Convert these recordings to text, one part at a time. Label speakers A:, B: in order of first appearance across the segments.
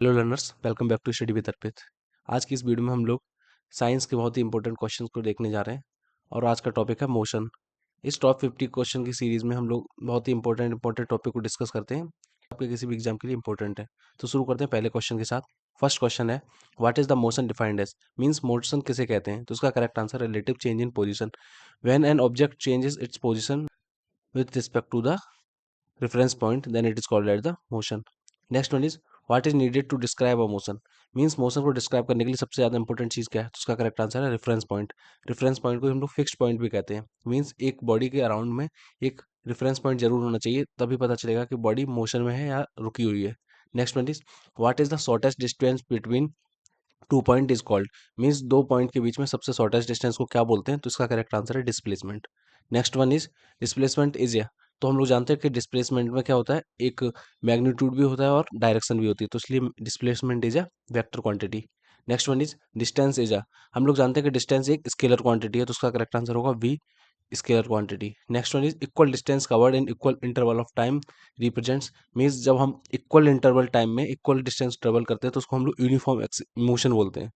A: Hello learners, welcome back to study with Arpit. आज की इस वीडियो में हम लोग साइंस के बहुत ही इंपॉर्टेंट क्वेश्चंस को देखने जा रहे हैं और आज का टॉपिक है मोशन। इस टॉप 50 क्वेश्चन की सीरीज में हम लोग बहुत ही इंपॉर्टेंट टॉपिक को डिस्कस करते हैं, आपके किसी भी एग्जाम के लिए इंपॉर्टेंट है। तो शुरू करते हैं पहले क्वेश्चन के साथ। फर्स्ट क्वेश्चन है, what is the motion defined as, means motion किसे कहते हैं? तो उसका करेक्ट आंसर है relative change in position. When an object changes its position with respect to the reference point, then it is called as the motion. Next one is, what is needed to describe a motion, means motion को describe करने के लिए सबसे ज़्यादा important चीज़ क्या है? तो उसका करेक्ट आंसर है रेफरेंस पॉइंट। रेफरेंस पॉइंट को हम लोग फिक्स्ड पॉइंट भी कहते हैं। मीन्स एक बॉडी के अराउंड में एक रेफरेंस पॉइंट जरूर होना चाहिए, तभी पता चलेगा कि बॉडी मोशन में है या रुकी हुई है। Next one is, what is the shortest distance between two point is called, means दो पॉइंट के बीच में सबसे शॉर्टेस्ट डिस्टेंस को क्या बोलते हैं? तो इसका करेक्ट आंसर है displacement. Next one is, displacement is या, तो हम लोग जानते हैं कि डिस्प्लेसमेंट में क्या होता है, एक मैग्नीट्यूड भी होता है और डायरेक्शन भी होती है, तो इसलिए displacement is a vector quantity. Next one is, distance is a, हम लोग जानते हैं कि डिस्टेंस एक स्केलर क्वांटिटी है, तो उसका करेक्ट आंसर होगा B, scalar quantity. Next one is, equal distance covered in equal interval of time represents, means जब हम इक्वल इंटरवल टाइम में इक्वल डिस्टेंस ट्रेवल करते हैं तो उसको हम लोग यूनिफॉर्म मोशन बोलते हैं।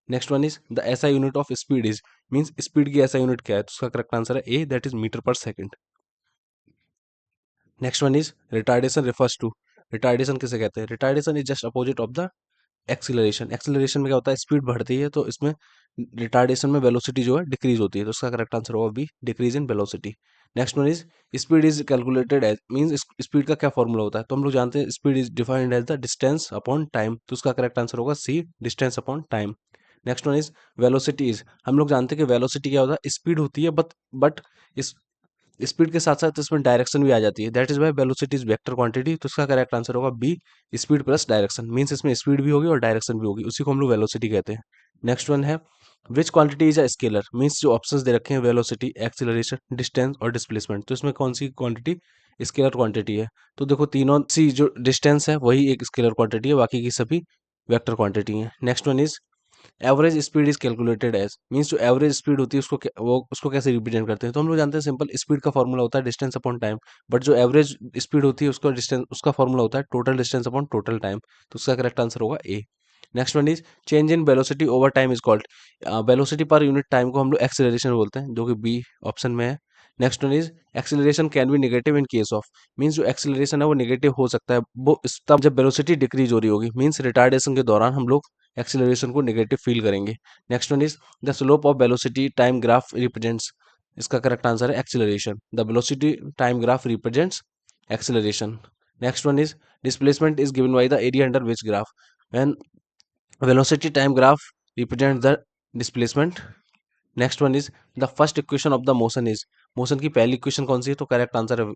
A: Next one is, the SI unit of speed is, means speed की एसआई यूनिट क्या है? तो उसका करेक्ट आंसर है A, that is metre per second. Next one is, retardation refers to, retardation किसे कहते हैं? Retardation is just opposite of the acceleration. Acceleration में क्या होता है, स्पीड बढ़ती है, तो इसमें रिटार्डेशन में वेलोसिटी जो है डिक्रीज होती है, तो उसका करेक्ट आंसर होगा B, decrease in velocity. Next one is, speed is calculated as, means speed का क्या फॉर्मूला होता है? तो हम लोग जानते हैं speed is defined as the distance upon time, तो उसका करेक्ट आंसर होगा C, distance upon time. Next one is, velocity is, हम लोग जानते हैं कि वेलोसिटी क्या होता है, स्पीड होती है, बट इस स्पीड के साथ साथ इसमें डायरेक्शन भी आ जाती है, that is why velocity is vector quantity, तो इसका करेक्ट आंसर होगा B, speed plus direction, means इसमें स्पीड भी होगी और डायरेक्शन भी होगी, उसी को हम लोग वेलोसिटी कहते हैं। नेक्स्ट वन है, विच quantity is a scalar, means जो ऑप्शंस दे रखे हैं वेलोसिटी, एक्सीलरेशन, डिस्टेंस और डिस्प्लेसमेंट, तो इसमें कौन सी क्वांटिटी स्केलर क्वांटिटी है? तो देखो तीनों सी जो डिस्टेंस है वही एक स्केलर क्वांटिटी है, बाकी की सभी वेक्टर क्वांटिटी है। Next one is, average speed is calculated as, means जो एवरेज स्पीड होती है वो उसको कैसे रिप्रेजेंट करते हैं? तो हम लोग जानते हैं सिंपल स्पीड का फॉर्मूला होता है डिस्टेंस अपॉन टाइम, बट जो एवरेज स्पीड होती है उसका डिस्टेंस, उसका फॉर्मूला होता है total distance upon total time, तो उसका करेक्ट आंसर होगा A. Next one is, change in velocity over time is called, velocity per unit time को हम लोग एक्सेलरेशन बोलते हैं, जो कि बी ऑप्शन में है। Next one is, acceleration can be negative in case of, means जो एक्सेलरेशन है वो नेगेटिव हो सकता है वो तब जब वेलोसिटी डिक्रीज हो रही होगी, मीन्स रिटार्डेशन के दौरान हम लोग एक्सेलरेशन को नेगेटिव फील करेंगे। Next one is, the slope of velocity time graph represents, इसका करेक्ट आंसर है acceleration, the velocity time graph represents acceleration. Next one is, displacement is given by the area under which graph, when velocity time graph represent the displacement. Next one is, the first equation of the motion is, motion की पहली equation कौन सी है? तो correct answer है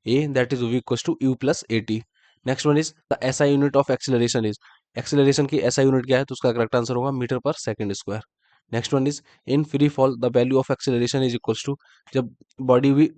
A: A, that is v equals to u plus a t. Next one is, the SI unit of acceleration is, acceleration की SI unit क्या है? तो उसका करेक्ट आंसर होगा metre per second square. Next one is, in free fall the value of acceleration is equals to, जब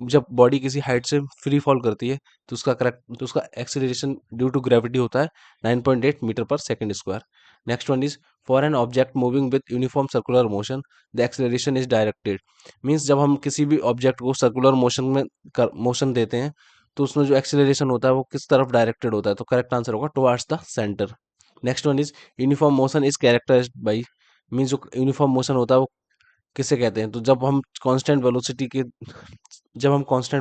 A: जब body किसी height से फ्री फॉल करती है तो उसका एक्सेलरेशन ड्यू टू ग्रेविटी होता है 9.8 metre per second square. Next one is, for an object moving with uniform circular motion the acceleration is directed, means जब हम किसी भी ऑब्जेक्ट को सर्कुलर मोशन में मोशन देते हैं तो उसमें जो एक्सेलरेशन होता है वो किस तरफ डायरेक्टेड होता है? तो करेक्ट आंसर होगा towards the centre. Next one is, uniform motion is characterised by, means जो यूनिफॉर्म मोशन होता है वो किसे कहते हैं? तो जब हम कांस्टेंट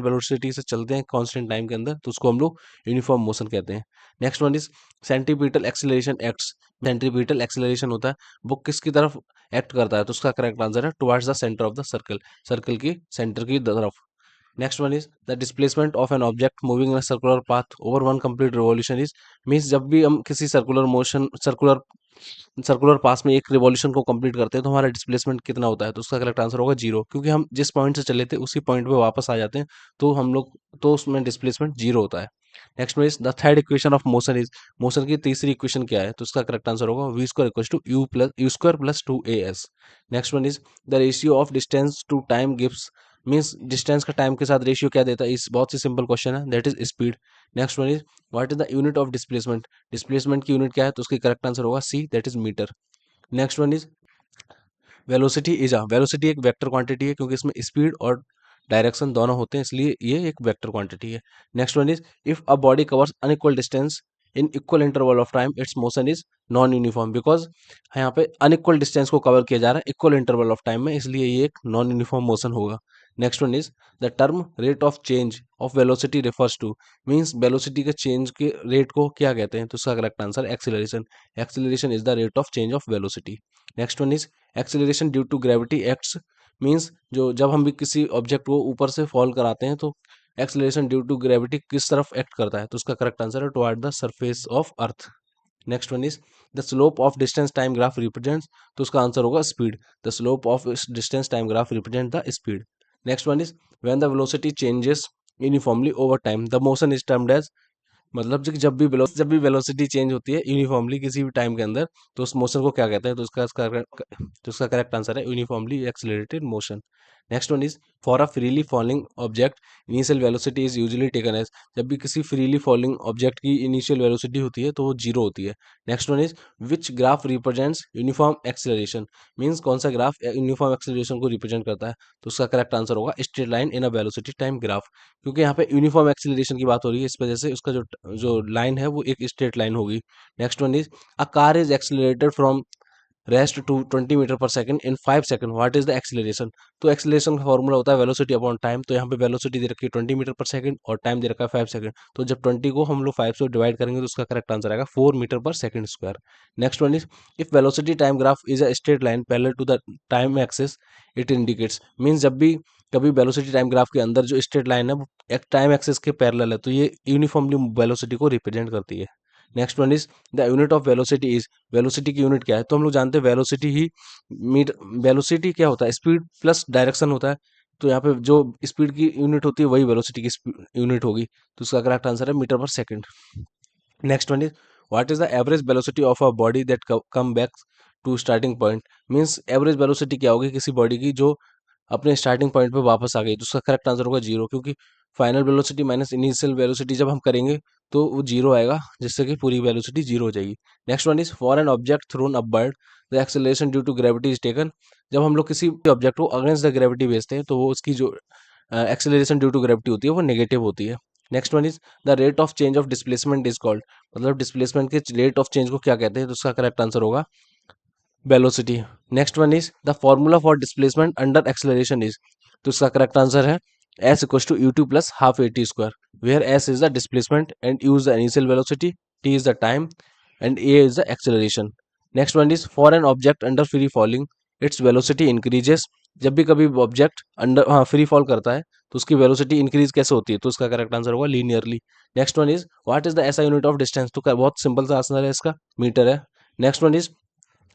A: वेलोसिटी से चलते हैं कांस्टेंट टाइम के अंदर तो उसको हम लोग यूनिफॉर्म मोशन कहते हैं। Next one is, centripetal acceleration acts, centripetal acceleration होता है वो किसकी तरफ एक्ट करता है? तो उसका करेक्ट आंसर है towards the centre of the circle, circle की सेंटर की तरफ। Next one is, the displacement of an object moving in a circular path over one complete revolution is, means जब भी हम किसी सर्कुलर पास में एक रिवॉल्यूशन को कंप्लीट करते हैं तो हमारा डिस्प्लेसमेंट कितना होता है? तो उसका करेक्ट आंसर होगा जीरो, क्योंकि हम जिस पॉइंट से चले थे उसी पॉइंट पे वापस आ जाते हैं, तो उसमें डिस्प्लेसमेंट जीरो होता है। नेक्स्ट में is, the third equation of motion is, motion की तीसरी इक्वेशन क्या है? तो उसका करेक्ट आंसर होगा v square equals to u square plus 2as। Next one is, the ratio of distance to time gives, means distance का time के साथ रेशियो क्या देता है? इस बहुत ही सिंपल क्वेश्चन है, that is speed. Next one is, what is the unit of displacement, displacement की यूनिट क्या है? तो उसकी करेक्ट आंसर होगा C, that is metre. Next one is, velocity एक वेक्टर क्वांटिटी है क्योंकि इसमें स्पीड और डायरेक्शन दोनों होते हैं, इसलिए ये एक वेक्टर क्वांटिटी है। Next one is, if a body covers unequal distance in equal interval of time it's motion is non uniform, because यहाँ पे अनइक्वल डिस्टेंस को कवर किया जा रहा है इक्वल इंटरवल ऑफ टाइम में, इसलिए ये एक नॉन यूनिफॉर्म मोशन होगा। Next one is the term rate of change of velocity refers to, means velocity के चेंज के रेट को क्या कहते हैं, तो इसका correct answer acceleration. Acceleration is the rate of change of velocity. Next one is acceleration due to gravity acts, means जो जब हम भी किसी ऑब्जेक्ट को ऊपर से फॉल कराते हैं तो एक्सीलरेशन ड्यू टू ग्रेविटी किस तरफ एक्ट करता है, तो उसका करेक्ट आंसर है toward the surface of earth. Next one is the slope of distance time graph represents, तो उसका आंसर होगा speed. The slope of distance time graph represent the speed. Next one is when the velocity changes uniformly over time the motion is termed as, मतलब जब भी velocity change होती है uniformly किसी भी टाइम के अंदर, तो उस मोशन को क्या कहते हैं, तो उसका करेक्ट आंसर है uniformly accelerated motion. Next one is for a freely falling object initial velocity is usually taken as, जब भी किसी फ्रीली फॉलिंग ऑब्जेक्ट की इनिशियल वेलोसिटी होती है तो वो जीरो होती है। Next one is which graph represents uniform acceleration, means कौन सा ग्राफ यूनिफॉर्म एक्सीलरेशन को रिप्रेजेंट करता है, तो उसका करेक्ट आंसर होगा straight line in a velocity time graph, क्योंकि यहाँ पे यूनिफॉर्म एक्सीलरेशन की बात हो रही है, इस वजह से उसका जो जो लाइन है वो एक स्ट्रेट लाइन होगी। Next one is a car is accelerated from rest to 20 metre per second in 5 second, what is the acceleration, तो एक्सीलरेशन का फॉर्मूला होता है वेलोसिटी अपॉन टाइम, तो यहाँ पे वेलोसिटी दे रखी है 20 मीटर पर सेकंड और टाइम दे रखा है 5 सेकंड, तो जब 20 को हम लोग 5 से डिवाइड करेंगे तो उसका करेक्ट आंसर आएगा 4 metre per second square. Next one is if velocity time graph is a straight line parallel to the time axis it indicates, means जब भी कभी वेलोसिटी टाइम ग्राफ के अंदर जो स्ट्रेट लाइन है वो एक टाइम एक्सिस के पैरेलल है तो ये यूनिफॉर्मली वेलोसिटी को रिप्रेजेंट करती है। Next one is the unit of velocity is, velocity की यूनिट क्या है, तो हम लोग जानते हैं वेलोसिटी ही मीट, वेलोसिटी क्या होता है, स्पीड प्लस डायरेक्शन होता है, तो यहाँ पे जो स्पीड की यूनिट होती है वही वेलोसिटी की यूनिट होगी, तो उसका करेक्ट आंसर है metre per second. Next one is what is the average velocity of a body that come back to starting point, means average velocity क्या होगी किसी बॉडी की जो अपने स्टार्टिंग पॉइंट पे वापस आ गई, तो उसका करेक्ट आंसर होगा जीरो, क्योंकि final velocity minus initial velocity जब हम करेंगे तो वो जीरो आएगा, जिससे कि पूरी वेलोसिटी जीरो हो जाएगी। Next one is for an object thrown upward the acceleration due to gravity is taken, जब हम लोग किसी ऑब्जेक्ट को अगेंस्ट द ग्रेविटी भेजते हैं तो वो उसकी जो एक्सेलरेशन ड्यू टू ग्रेविटी होती है वो नेगेटिव होती है। Next one is the rate of change of displacement is called, मतलब डिस्प्लेसमेंट के रेट ऑफ चेंज को क्या कहते हैं, तो उसका करेक्ट आंसर होगा velocity. Next one is the formula for displacement under acceleration is, तो इसका करेक्ट आंसर है s equals to u2 plus half a t square, where s is the displacement and u is the initial velocity, t is the time and a is the acceleration. Next one is for an object under free falling its velocity increases, जब भी कभी object under free fall करता है तो उसकी velocity increase कैसे होती है, तो उसका करेक्ट आंसर होगा linearly. Next one is what is the SI unit of distance, तो बहुत सिंपल सा आंसर है इसका, मीटर है। Next one is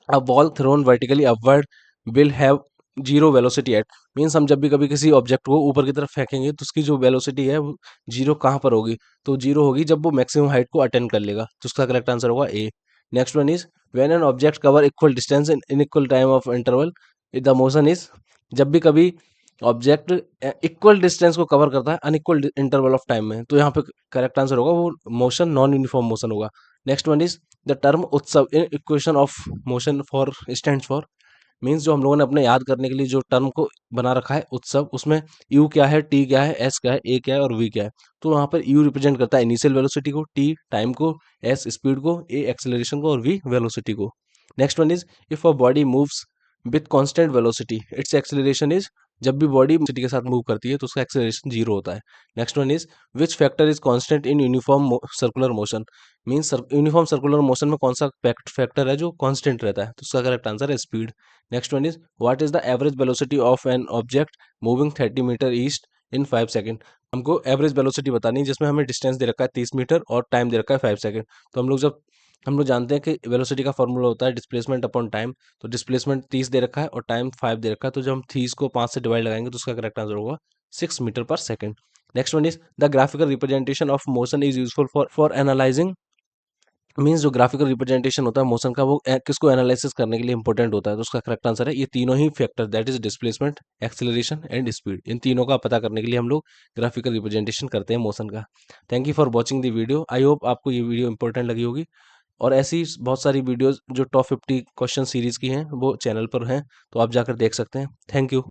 A: a ball thrown vertically upward will have zero velocity at, means हम जब भी कभी किसी ऑब्जेक्ट को ऊपर की तरफ फेंकेंगे तो उसकी जो वेलोसिटी है वो जीरो कहाँ पर होगी, तो जीरो होगी जब वो मैक्सिमम हाइट को अटेंड कर लेगा, तो उसका करेक्ट आंसर होगा A. Next one is when an object cover equal distance in equal time of interval the motion is, जब भी कभी ऑब्जेक्ट इक्वल डिस्टेंस को कवर करता है अनइक्वल इंटरवल ऑफ टाइम में, तो यहाँ पे करेक्ट आंसर होगा वो मोशन नॉन यूनिफॉर्म मोशन होगा। Next one is the term उत्सव in equation of motion for stands for, means जो हम लोगों ने अपने याद करने के लिए जो टर्म को बना रखा है उत्सव, उसमें यू क्या है, टी क्या है, एस क्या है, ए क्या है और वी क्या है, तो वहाँ पर यू रिप्रेजेंट करता है इनिशियल वेलोसिटी को, टी टाइम को, एस स्पीड को, ए एक्सेलरेशन को और वी वेलोसिटी को। Next one is if a body moves with constant velocity it's acceleration is, जब भी बॉडी वेलोसिटी के साथ मूव करती है तो उसका एक्सेलरेशन जीरो होता है। Next one is which factor is constant in uniform circular motion, means uniform circular motion में कौन सा फैक्टर है जो कांस्टेंट रहता है, तो उसका करेक्ट आंसर है speed. Next one is what is the average velocity of an object moving 30 meter east in 5 second, हमको एवरेज वेलोसिटी बतानी है जिसमें हमें डिस्टेंस दे रखा है 30 मीटर और टाइम दे रखा है 5 सेकंड, तो हम लोग जानते हैं कि वेलोसिटी का फॉर्मूला होता है डिस्प्लेसमेंट अपॉन टाइम, तो डिस्प्लेसमेंट 30 दे रखा है और टाइम 5 दे रखा है, तो जब हम 30 को 5 से डिवाइड लगाएंगे तो उसका करेक्ट आंसर होगा 6 metre per second. Next one is the graphical representation of motion is useful for analysing, means जो ग्राफिकल रिप्रेजेंटेशन होता है मोशन का वो किसको एनालिसिस करने के लिए इंपॉर्टेंट होता है, तो उसका करेक्ट आंसर है ये तीनों ही factor, that is displacement, acceleration and speed, इन तीनों का पता करने के लिए हम लोग ग्राफिकल रिप्रेजेंटेशन करते हैं मोशन का। Thank you for watching the video, I hope आपको ये वीडियो इंपॉर्टेंट लगी होगी, और ऐसी बहुत सारी वीडियोस जो टॉप 50 क्वेश्चन सीरीज की हैं वो चैनल पर हैं, तो आप जाकर देख सकते हैं। Thank you.